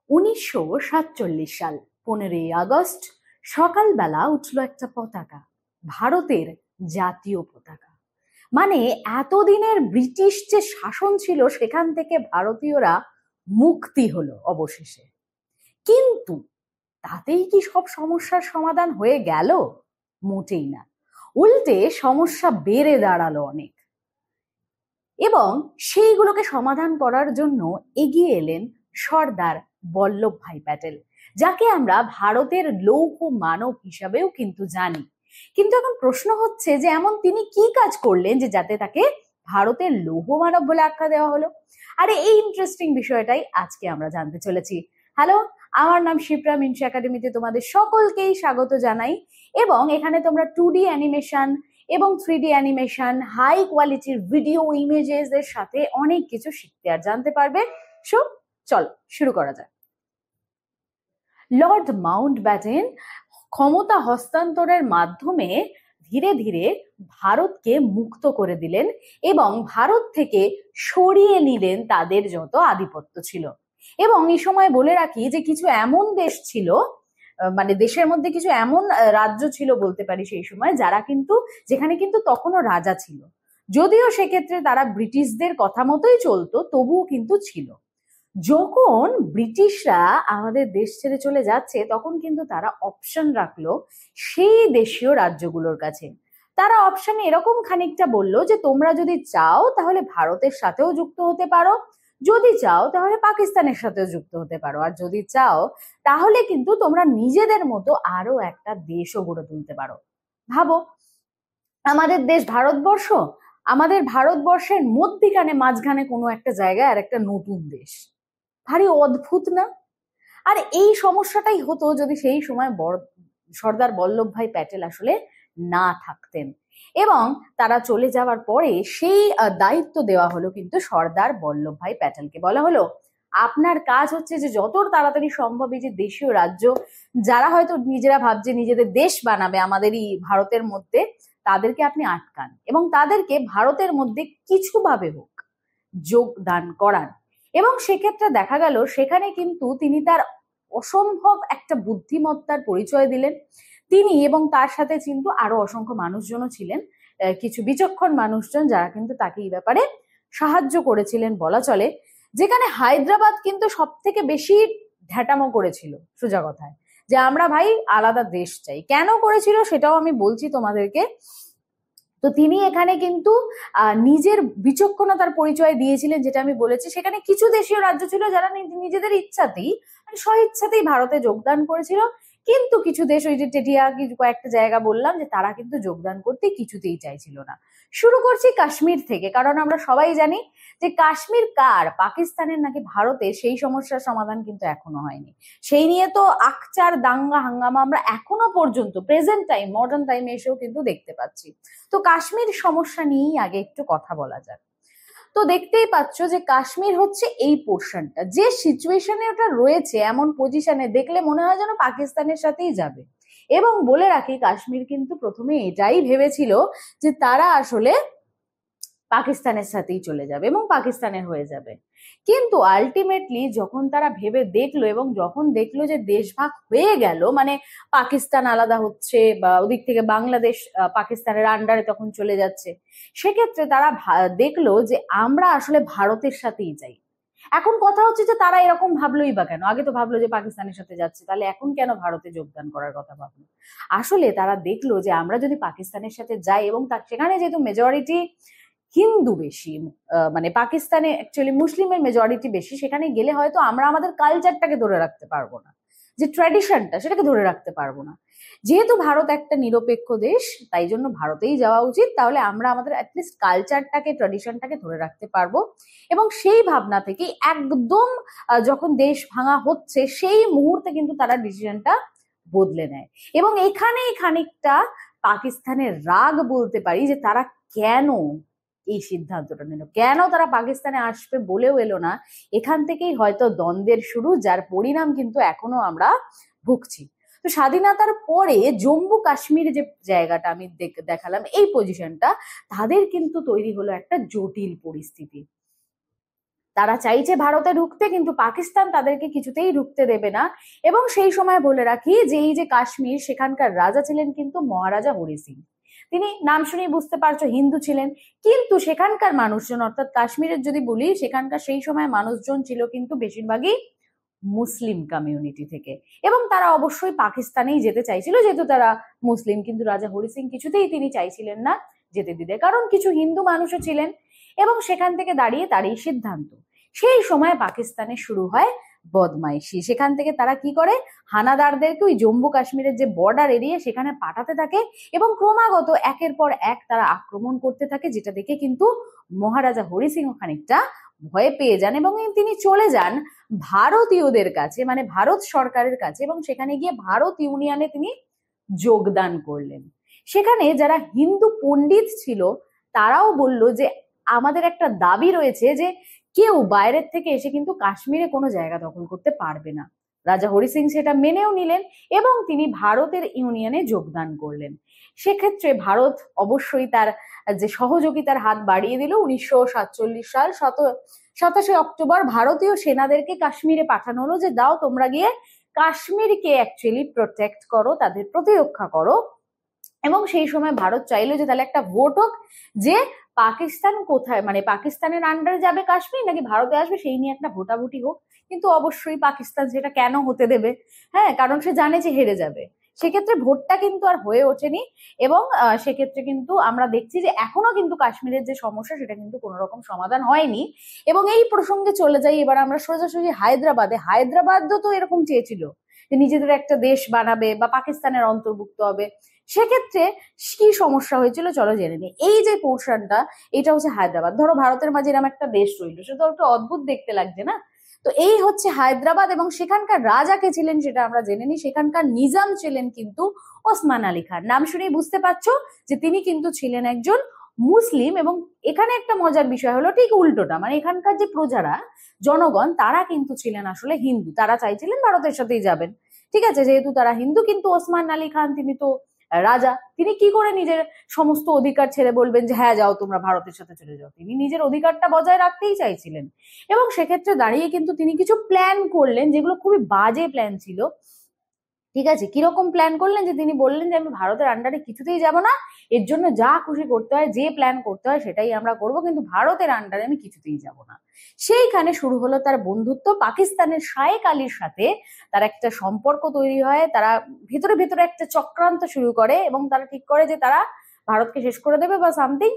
1947 সাল 15ই আগস্ট সকালবেলা উঠল একটা পতাকা, ভারতের জাতীয় পতাকা। মানে এতদিনের ব্রিটিশ যে শাসন ছিল সেখান থেকে ভারতীয়রা মুক্তি হলো অবশেষে। কিন্তু তাতেই কি সব সমস্যার সমাধান হয়ে গেল? মোটেই না, উল্টে সমস্যা বেড়ে দাঁড়ালো অনেক। এবং সেইগুলোকে সমাধান করার জন্য এগিয়ে এলেন সর্দার বল্লভভাই প্যাটেল, যাকে আমরা ভারতের লৌহ মানব হিসাবেও কিন্তু জানি। কিন্তু এখন প্রশ্ন হচ্ছে যে এমন তিনি কি কাজ করলেন যে যাতে তাকে ভারতের লৌহ মানব বলে আখ্যা দেওয়া হলো। আর এই ইন্টারেস্টিং বিষয়টাই আজকে আমরা জানতে চলেছি। হ্যালো, আমার নাম শিপ্রা। মিনস একাডেমিতে তোমাদের সকলকেই স্বাগত জানাই। এবং এখানে তোমরা 2D অ্যানিমেশন এবং 3D অ্যানিমেশন, হাই কোয়ালিটির ভিডিও ইমেজেস এর সাথে অনেক কিছু শিখতে আর জানতে পারবে। সো চল শুরু করা যাক। লর্ড মাউন্টব্যাটেন ক্ষমতা হস্তান্তরের মাধ্যমে ধীরে ধীরে ভারতকে মুক্ত করে দিলেন এবং ভারত থেকে সরিয়ে নিলেন তাদের যত আধিপত্য ছিল। এবং এই সময় বলে রাখি যে কিছু এমন দেশ ছিল, মানে দেশের মধ্যে কিছু এমন রাজ্য ছিল বলতে পারি সেই সময়, যারা কিন্তু যেখানে কিন্তু তখনও রাজা ছিল, যদিও সেক্ষেত্রে তারা ব্রিটিশদের কথা মতোই চলতো, তবুও কিন্তু ছিল। যখন ব্রিটিশরা আমাদের দেশ ছেড়ে চলে যাচ্ছে তখন কিন্তু তারা অপশন রাখলো সেই দেশীয় রাজ্যগুলোর কাছে। তারা অপশনে এরকম খানিকটা বললো যে তোমরা যদি চাও তাহলে ভারতের সাথেও যুক্ত হতে পারো, যদি চাও তাহলে পাকিস্তানের সাথেও যুক্ত হতে পারো, আর যদি চাও তাহলে কিন্তু তোমরা নিজেদের মতো আরো একটা দেশও গড়ে তুলতে পারো। ভাবো, আমাদের দেশ ভারতবর্ষ, আমাদের ভারতবর্ষের মধ্যিখানে মাঝখানে কোনো একটা জায়গায় আর একটা নতুন দেশ, ভারী অদ্ভুত না? আর এই সমস্যাটাই হতো যদি সেই সময় সর্দার বল্লভভাই প্যাটেল আসলে না থাকতেন। এবং তারা চলে যাওয়ার পরে সেই দায়িত্ব দেওয়া হলো কিন্তু সর্দার বল্লভভাই প্যাটেলকে। বলা হলো আপনার কাজ হচ্ছে যে যত তাড়াতাড়ি সম্ভব এই যে দেশীয় রাজ্য, যারা হয়তো নিজেরা ভাবছে নিজেদের দেশ বানাবে আমাদেরই ভারতের মধ্যে, তাদেরকে আপনি আটকান এবং তাদেরকে ভারতের মধ্যে কিছুভাবে হোক যোগদান করান। এবং সেক্ষেত্রে দেখা গেল সেখানে কিন্তু তিনি তার অসম্ভব একটা বুদ্ধিমত্তার পরিচয় দিলেন। তিনি এবং তার সাথে কিন্তু আরো অসংখ্য মানুষজনও ছিলেন, কিছু বিচক্ষণ মানুষজন, যারা কিন্তু তাকে এই ব্যাপারে সাহায্য করেছিলেন বলা চলে। যেখানে হায়দ্রাবাদ কিন্তু সব থেকে বেশি ঢ্যাটামো করেছিল, সোজা কথায়, যে আমরা ভাই আলাদা দেশ চাই। কেন করেছিল সেটাও আমি বলছি তোমাদেরকে। তো তিনি এখানে কিন্তু নিজের বিচক্ষণতার পরিচয় দিয়েছিলেন, যেটা আমি বলেছি। সেখানে কিছু দেশীয় রাজ্য ছিল যারা নিজেদের ইচ্ছাতেই, মানে স্বইচ্ছাতেই ভারতে যোগদান করেছিল। কিন্তু কিছু দেশ, ওই যে টেটিয়া কিছু কয়েকটা জায়গা বললাম, যে তারা কিন্তু যোগদান করতে কিছুতেই চাইছিল না। শুরু করছি কাশ্মীর থেকে, কারণ আমরা সবাই জানি যে কাশ্মীর কার, পাকিস্তানের নাকি ভারতের, সেই সমস্যার সমাধান কিন্তু এখনো হয়নি। সেই নিয়ে তো আকচার দাঙ্গা হাঙ্গামা আমরা এখনো পর্যন্ত প্রেজেন্ট টাইম, মডার্ন টাইমে এসেও কিন্তু দেখতে পাচ্ছি। তো কাশ্মীর সমস্যা নিয়েই আগে একটু কথা বলা যাক। তো দেখতেই পাচ্ছ যে কাশ্মীর হচ্ছে এই পোর্শনটা, যে সিচুয়েশনে ওটা রয়েছে, এমন পজিশনে দেখলে মনে হয় যেন পাকিস্তানের সাথেই যাবে। এবং বলে রাখি, কাশ্মীর কিন্তু প্রথমে এটাই ভেবেছিল যে তারা আসলে পাকিস্তানের সাথেই চলে যাবে এবং পাকিস্তানের হয়ে যাবে। কিন্তু আলটিমেটলি যখন তারা ভেবে দেখলো এবং যখন দেখলো যে দেশভাগ হয়ে গেল, মানে পাকিস্তান আলাদা হচ্ছে বা ওদিক থেকে বাংলাদেশ পাকিস্তানের আন্ডারে তখন চলে যাচ্ছে, সেক্ষেত্রে তারা দেখলো যে আমরা আসলে ভারতের সাথেই যাই। এখন কথা হচ্ছে যে তারা এরকম ভাবলোই বা কেন? আগে তো ভাবলো যে পাকিস্তানের সাথে যাচ্ছে, তাহলে এখন কেন ভারতে যোগদান করার কথা ভাবলো? আসলে তারা দেখলো যে আমরা যদি পাকিস্তানের সাথে যাই এবং সেখানে যেহেতু মেজরিটি হিন্দু বেশি, মানে পাকিস্তানে অ্যাকচুয়ালি মুসলিমের মেজরিটি বেশি, সেখানে গেলে হয়তো আমরা আমাদের কালচারটাকে ধরে রাখতে পারবো না, যে ট্র্যাডিশনটা সেটাকে ধরে রাখতে পারবো না। যেহেতু ভারত একটা নিরপেক্ষ দেশ, তাই জন্য ভারতেই যাওয়া উচিত, তাহলে আমরা আমাদের অ্যাটলিস্ট কালচারটাকে, ট্র্যাডিশনটাকে ধরে রাখতে পারবো। এবং সেই ভাবনা থেকেই একদম যখন দেশ ভাঙা হচ্ছে সেই মুহূর্তে কিন্তু তারা ডিসিশনটা বদলে নেয়। এবং এখানেই খানিকটা পাকিস্তানের রাগ বলতে পারি, যে তারা কেন এই সিদ্ধান্তটা নিল, কেন তারা পাকিস্তানে আসবে বলেও এলো না। এখান থেকেই হয়তো দ্বন্দ্বের শুরু, যার পরিণাম কিন্তু এখনো আমরা ভুগছি। তো স্বাধীনতার পরে জম্মু কাশ্মীর যে জায়গাটা আমি দেখালাম, এই পজিশনটা, তাদের কিন্তু তৈরি হলো একটা জটিল পরিস্থিতি। তারা চাইছে ভারতে ঢুকতে, কিন্তু পাকিস্তান তাদেরকে কিছুতেই ঢুকতে দেবে না। এবং সেই সময় বলে রাখি যে এই যে কাশ্মীর, সেখানকার রাজা ছিলেন কিন্তু মহারাজা হরি সিং। তিনি নাম শুনেই বুঝতে পারছো হিন্দু ছিলেন, কিন্তু সেখানকার মানুষজন, অর্থাৎ কাশ্মীরের যদি বলি, সেখানকার সেই সময় মানুষজন ছিল কিন্তু বেশিরভাগই মুসলিম কমিউনিটি থেকে, এবং তারা অবশ্যই পাকিস্তানেই যেতে চাইছিল যেহেতু তারা মুসলিম। কিন্তু রাজা হরি সিং কিছুতেই তিনি চাইছিলেন না যেতে দিতে, কারণ কিছু হিন্দু মানুষও ছিলেন। এবং সেখান থেকে দাঁড়িয়ে তার এই সিদ্ধান্ত। সেই সময় পাকিস্তানে শুরু হয় বদমাইশি। সেখান থেকে তারা কি করে, হানাদারদেরকে ওই জম্মু কাশ্মীরের যে বর্ডার এরিয়া সেখানে পাঠাতে থাকে, এবং ক্রমাগত একের পর এক তারা আক্রমণ করতে থাকে, যেটা দেখে কিন্তু মহারাজা হরি সিং খানিকটা ভয় পেয়ে যান, এবং তিনি চলে যান ভারতীয়দের কাছে, মানে ভারত সরকারের কাছে, এবং সেখানে গিয়ে ভারত ইউনিয়নে তিনি যোগদান করলেন। সেখানে যারা হিন্দু পণ্ডিত ছিল তারাও বলল যে আমাদের একটা দাবি রয়েছে যে কেউ বাইরের থেকে এসে কিন্তু কাশ্মীরে কোনো জায়গা দখল করতে পারবে না। রাজা হরি সিং সেটা মেনেও নিলেন এবং তিনি ভারতের ইউনিয়নে যোগদান করলেন। সেক্ষেত্রে ভারত অবশ্যই তার যে সহযোগিতার হাত বাড়িয়ে দিল। 1947 সাল 27 অক্টোবর ভারতীয় সেনাদেরকে কাশ্মীরে পাঠানো হলো যে দাও তোমরা গিয়ে কাশ্মীরকে অ্যাকচুয়ালি প্রোটেক্ট করো, তাদের প্রতিরক্ষা করো। এবং সেই সময় ভারত চাইলো যে তাহলে একটা ভোট হোক যে পাকিস্তান কোথায়, মানে পাকিস্তানের আন্ডারে যাবে কাশ্মীর নাকি ভারতে আসবে, সেই নিয়ে একটা ভোটাভুটি হোক। কিন্তু অবশ্যই পাকিস্তান সেটা কেন হতে দেবে, হ্যাঁ, কারণ সে জানে যে হেরে যাবে। সেক্ষেত্রে ভোটটা কিন্তু আর হয়ে ওঠেনি, এবং সেক্ষেত্রে কিন্তু আমরা দেখছি যে এখনো কিন্তু কাশ্মীরের যে সমস্যা সেটা কিন্তু কোনো রকম সমাধান হয়নি। এবং এই প্রসঙ্গে চলে যাই এবার আমরা সোজাসুজি হায়দ্রাবাদে। হায়দ্রাবাদও তো এরকম চেয়েছিল যে নিজেদের একটা দেশ বানাবে বা পাকিস্তানের অন্তর্ভুক্ত হবে। সেক্ষেত্রে কি সমস্যা হয়েছিল চলো জেনে নিই। এই যে পোর্শনটা, এটা হচ্ছে হায়দ্রাবাদ। ধরো ভারতের মাঝে এরকম একটা দেশ রইল, সেটা তো একটু অদ্ভুত দেখতে লাগছে না? তো এই হচ্ছে হায়দ্রাবাদ, এবং সেখানকার রাজা কে ছিলেন সেটা আমরা জেনে নিই। সেখানকার নিজাম ছিলেন কিন্তু ওসমান আলী খান। নাম শুনেই বুঝতে পারছো যে তিনি কিন্তু ছিলেন একজন মুসলিম। এবং এখানে একটা মজার বিষয় হলো ঠিক উল্টোটা, মানে এখানকার যে প্রজারা, জনগণ, তারা কিন্তু ছিলেন আসলে হিন্দু। তারা চাইছিলেন ভারতের সাথেই যাবেন, ঠিক আছে, যেহেতু তারা হিন্দু। কিন্তু ওসমান আলী খান তিনি তো রাজা, তিনি কি করে নিজের সমস্ত অধিকার ছেড়ে বলবেন যে হ্যাঁ যাও তোমরা ভারতের সাথে চলে যাও? তিনি নিজের অধিকারটা বজায় রাখতেই চাইছিলেন। এবং সেক্ষেত্রে দাঁড়িয়ে কিন্তু তিনি কিছু প্ল্যান করলেন যেগুলো খুবই বাজে প্ল্যান ছিল, ঠিক আছে। কিরকম প্ল্যান করলেন, যে তিনি বললেন যে আমি ভারতের আন্ডারে কিছুতেই যাব না, এর জন্য যা খুশি করতে হয়, যে প্ল্যান করতে হয় সেটাই আমরা করব, কিন্তু ভারতের আন্ডারে আমি কিছুতেই যাব না। সেইখানে শুরু হলো তার বন্ধুত্ব পাকিস্তানের শায়েক আলীর সাথে। তার একটা সম্পর্ক তৈরি হয়, তারা ভেতরে ভেতরে একটা চক্রান্ত শুরু করে, এবং তারা ঠিক করে যে তারা ভারতকে শেষ করে দেবে বা সামথিং,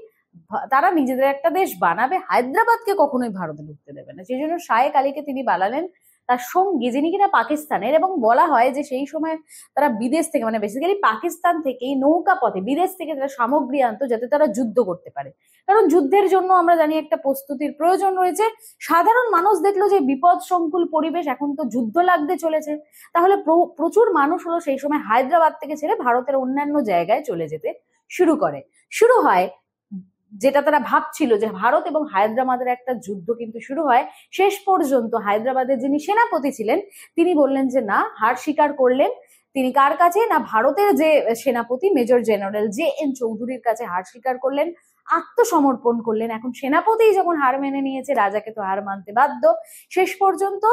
তারা নিজেদের একটা দেশ বানাবে, হায়দ্রাবাদকে কখনোই ভারতে ঢুকতে দেবে না। সেই জন্য শায়েক আলীকে তিনি বানালেন তার সঙ্গী, যিনি কিনা পাকিস্তানের। এবং বলা হয় যে সেই সময় তারা বিদেশ থেকে, মানে বেসিক্যালি পাকিস্তান থেকেই নৌকা পথে বিদেশ থেকে তারা সামগ্রী আনতো যাতে তারা যুদ্ধ করতে পারে, কারণ যুদ্ধের জন্য আমরা জানি একটা প্রস্তুতির প্রয়োজন রয়েছে। সাধারণ মানুষ দেখলো যে বিপদ সংকুল পরিবেশ, এখন তো যুদ্ধ লাগতে চলেছে, তাহলে প্রচুর মানুষ হলো সেই সময় হায়দ্রাবাদ থেকে ছেড়ে ভারতের অন্যান্য জায়গায় চলে যেতে শুরু হয়। যেটা তারা ভাবছিল যে ভারত এবং হায়দ্রাবাদের একটা যুদ্ধ কিন্তু শুরু হয়। শেষ পর্যন্ত হায়দ্রাবাদের যিনি সেনাপতি ছিলেন তিনি বললেন যে না, হার স্বীকার করলেন। তিনি কার কাছে? না, ভারতের যে সেনাপতি মেজর জেনারেল JN চৌধুরীর কাছে হার স্বীকার করলেন, আত্মসমর্পণ করলেন। এখন সেনাপতি যখন হার মেনে নিয়েছে, রাজাকে তো হার মানতে বাধ্য। শেষ পর্যন্ত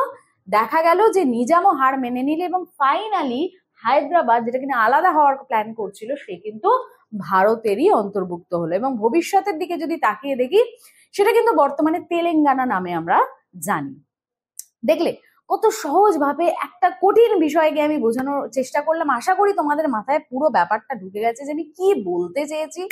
দেখা গেল যে নিজামও হার মেনে নিল, এবং ফাইনালি হায়দ্রাবাদ, যেটা কিনা আলাদা হওয়ার প্ল্যান করছিল, সে কিন্তু ভারতেরই অন্তর্ভুক্ত হলো। এবং ভবিষ্যতের দিকে যদি তাকিয়ে দেখি, সেটা কিন্তু বর্তমানে তেলেঙ্গানা নামে আমরা জানি। দেখলে কত সহজ ভাবে একটা কঠিন বিষয়কে আমি বোঝানোর চেষ্টা করলাম। আশা করি তোমাদের মাথায় পুরো ব্যাপারটা ঢুকে গেছে যে আমি কি বলতে চেয়েছি।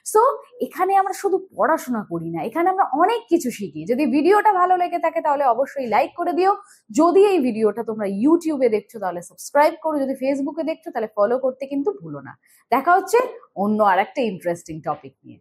সো এখানে আমরা শুধু পড়াশোনা করি না, এখানে আমরা অনেক কিছু শিখি। যদি ভিডিওটা ভালো লেগে থাকে তাহলে অবশ্যই লাইক করে দিও। যদি এই ভিডিওটা তোমরা ইউটিউবে দেখছো তাহলে সাবস্ক্রাইব করো, যদি ফেসবুকে দেখছো তাহলে ফলো করতে কিন্তু ভুলো না। দেখা হচ্ছে অন্য আর একটা ইন্টারেস্টিং টপিক নিয়ে।